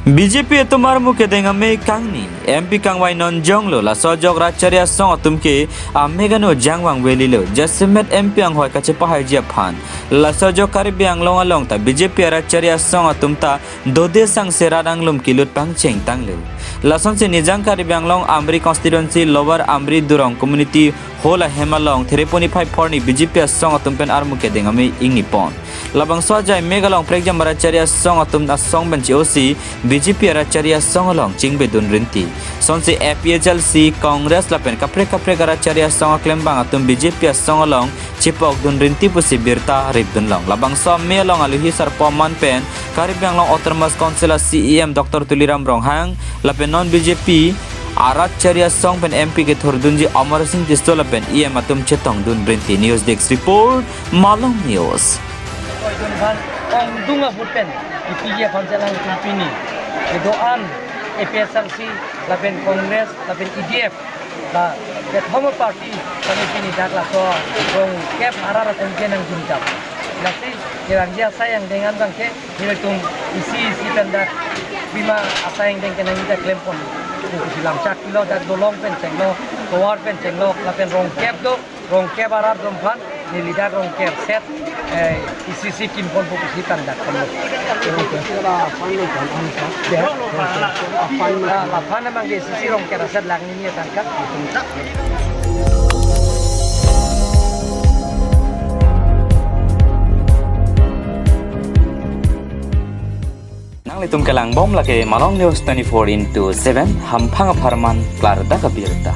बीजेपी तुम्हार मुखे देंगा में कांगनी एमपी कांगवाई नॉन जोंगलो ला सजोग राचरिया सोंग तुमके आमेगनो जांगवांग वेलिलो जसमेट एमपी आंग होय काचे पहाय जिया फान ला सजोग कारिबी आंग लोंगा लोंगता बीजेपी राचरिया सोंग तुमता दोदे संग सेराद आंग लुम किलुत पांग चेंग तांगले लासन से निजांग कारिबी आंग लोंग आमरी कॉन्स्टिट्यूएंसी लोअर आमरी दुरंग कम्युनिटी होला हेमालोंग 3.5 फॉर्नी बीजेपी सोंग तुमपेन आर मुखे देंगा में इंगनी pawn labang sojai megalong pregjam racharia song atum na song benci osi BJP racharia song along ching bedun rinti sonse APHLC Congress lapen kapre racharia song klembang atum BJP song along chipok dun rinti pusi birta ribdun long labang so me along aluhi sarpoman pen karibang long autonomous council CEM Dr. Tuliram Ronghang lapen non BJP arat charia song pen MP ke thordunji Amar Singh Distola pen EM atum chetong dun rinti news desk report Malong News Ong dunga buten IPJ konselang kumpini doan APSLC lapen Kongres lapen IDF la ket homo party kami pini dakla so rong kep arara tengkenang junjap nasi yang dia sayang dengan bangke hitung isi pendak bima asayang tengkenang ida klempon bilang cak kilo dak dolong pen cenglo towar pen cenglo lapen rong kep arar dompan nilida rong kep set isi kim pon fokusi tanda kamu. Lapan memang di sisi rong kera set lang ini tangkap. Nang litum kelang bom lagi Malong News 24/7 hampang aparman klar da kabirta.